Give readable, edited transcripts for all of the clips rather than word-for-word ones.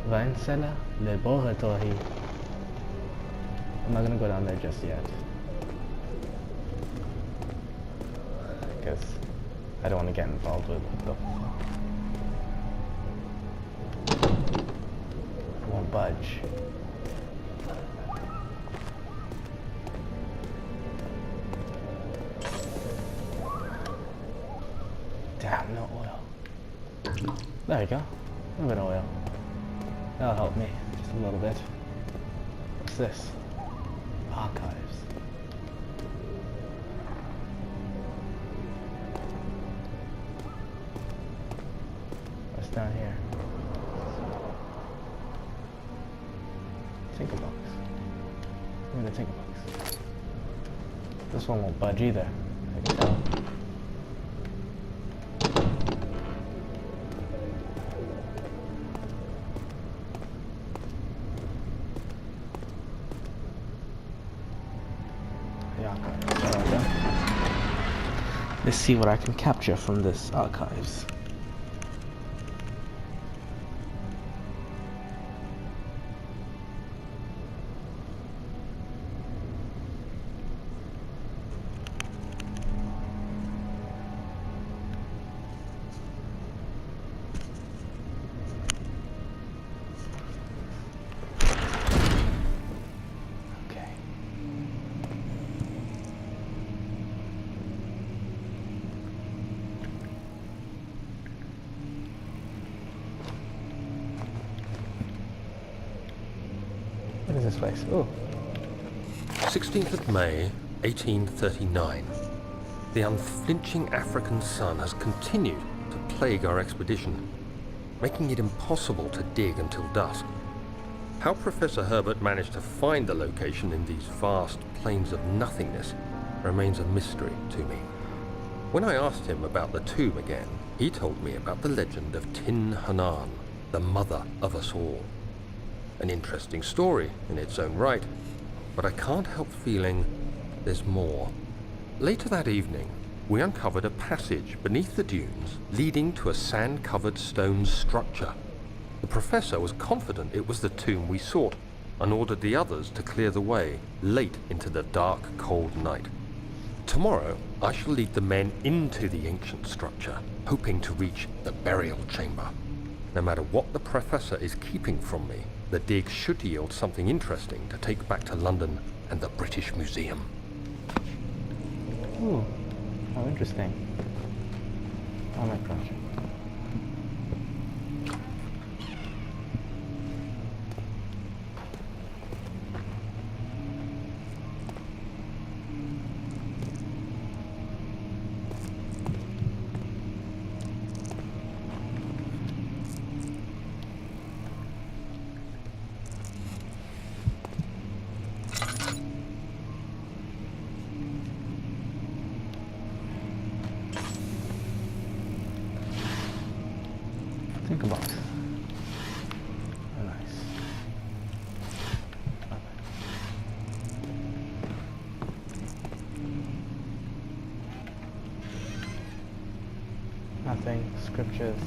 Weinzeller Laboratory. I'm not gonna go down there just yet. Because I don't want to get involved with the... It won't budge. Damn, no oil. There we go. A little bit of oil. That'll help me just a little bit. What's this? Archives. What's down here? Tinker box. Give me the tinker box. This one won't budge either, I can tell. Let's see what I can capture from this archives. What is this place? Oh. 16th of May, 1839. The unflinching African sun has continued to plague our expedition, making it impossible to dig until dusk. How Professor Herbert managed to find the location in these vast plains of nothingness remains a mystery to me. When I asked him about the tomb again, he told me about the legend of Tin Hinan, the mother of us all. An interesting story in its own right, but I can't help feeling there's more. Later that evening, we uncovered a passage beneath the dunes leading to a sand-covered stone structure. The professor was confident it was the tomb we sought and ordered the others to clear the way late into the dark, cold night. Tomorrow, I shall lead the men into the ancient structure, hoping to reach the burial chamber. No matter what the professor is keeping from me, the dig should yield something interesting to take back to London and the British Museum. Ooh, how interesting. Oh my gosh. Think about it. Oh, nice. Okay. Nothing. Scriptures.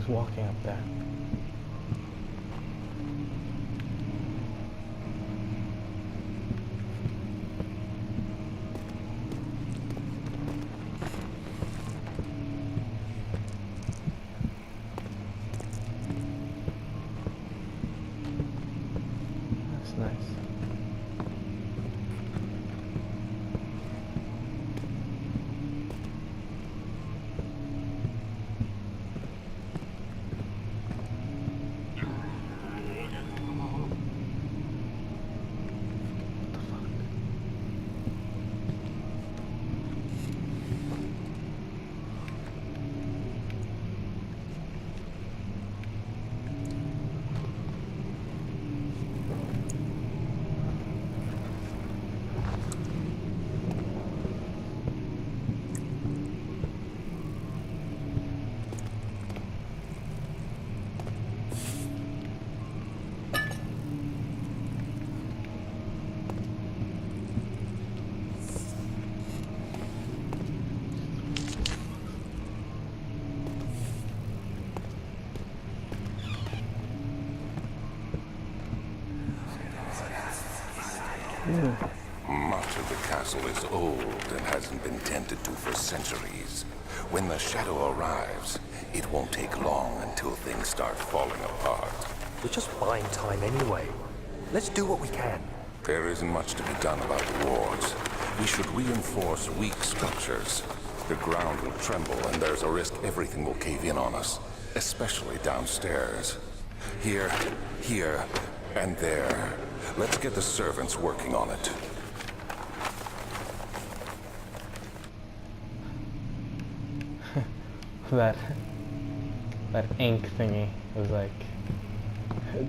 Walking up there. That's nice. Much of the castle is old and hasn't been tended to for centuries. When the shadow arrives, it won't take long until things start falling apart. We're just buying time anyway. Let's do what we can. There isn't much to be done about the wards. We should reinforce weak structures. The ground will tremble and there's a risk everything will cave in on us, especially downstairs. Here, and there. Let's get the servants working on it. that ink thingy was like,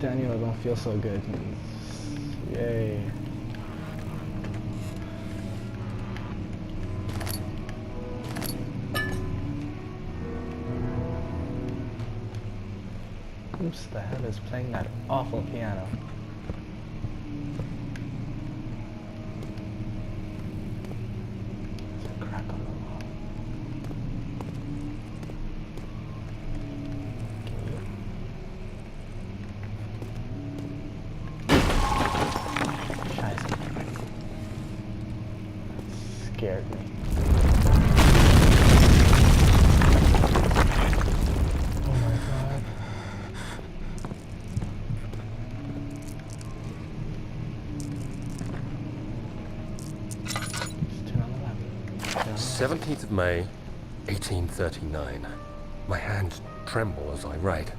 Daniel, I don't feel so good. Yay. Who's the hell is playing that awful piano? There's a crack on the wall. Scheiße. That scared me. Turn on the left. 17th of May, 1839. My hands tremble as I write.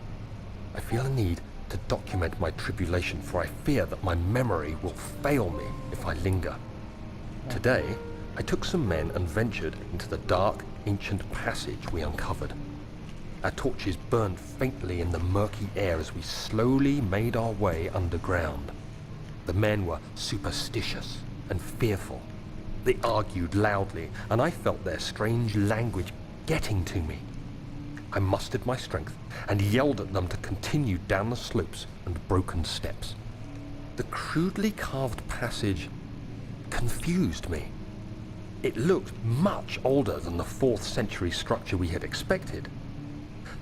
I feel a need to document my tribulation, for I fear that my memory will fail me if I linger. Today, I took some men and ventured into the dark, ancient passage we uncovered. Our torches burned faintly in the murky air as we slowly made our way underground. The men were superstitious and fearful. They argued loudly, and I felt their strange language getting to me. I mustered my strength and yelled at them to continue down the slopes and broken steps. The crudely carved passage confused me. It looked much older than the 4th century structure we had expected.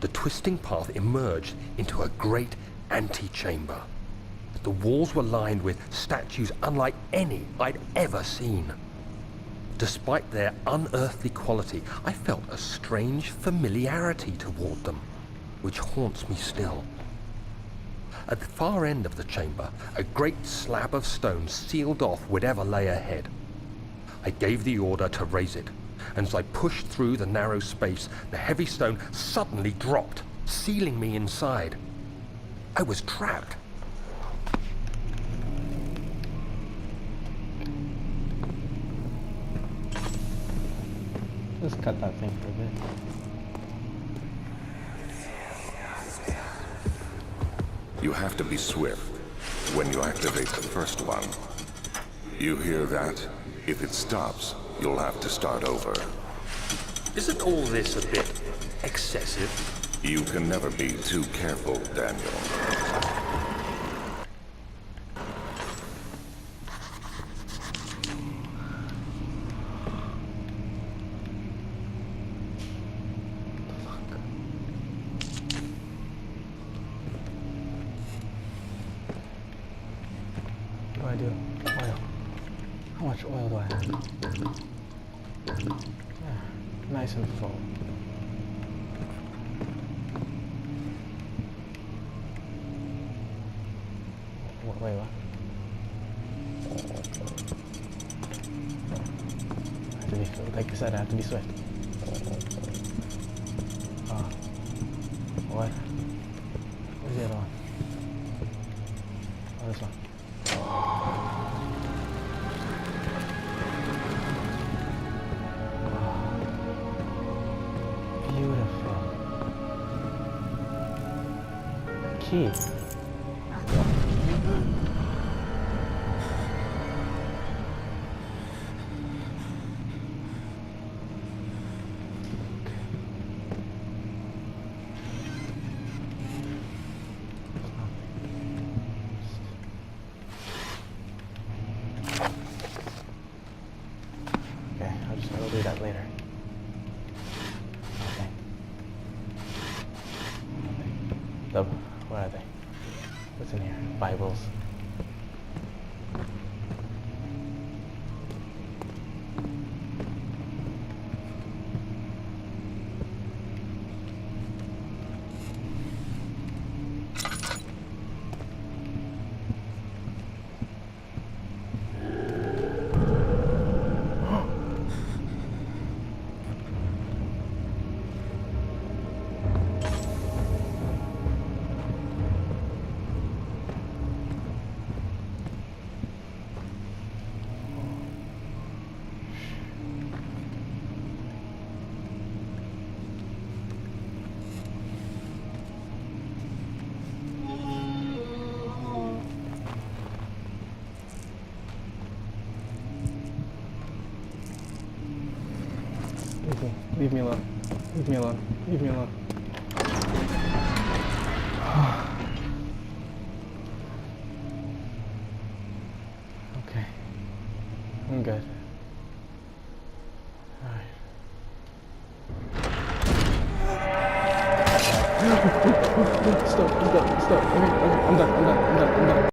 The twisting path emerged into a great antechamber. The walls were lined with statues unlike any I'd ever seen. Despite their unearthly quality, I felt a strange familiarity toward them, which haunts me still. At the far end of the chamber, a great slab of stone sealed off whatever lay ahead. I gave the order to raise it, and as I pushed through the narrow space, the heavy stone suddenly dropped, sealing me inside. I was trapped. Just cut that thing for a bit. You have to be swift when you activate the first one. You hear that? If it stops, you'll have to start over. Isn't all this a bit excessive? You can never be too careful, Daniel. What do I do? Oil. How much oil do I have? Yeah, nice and full. Wait, what? I have to be, like I said, I have to be swift. Oh. What? Where's the other one? Oh, this one. Beautiful. Key. I'll do that later. Okay. Where are they? What's in here? Bibles. Leave me alone. Leave me alone. Leave me alone. Okay. I'm good.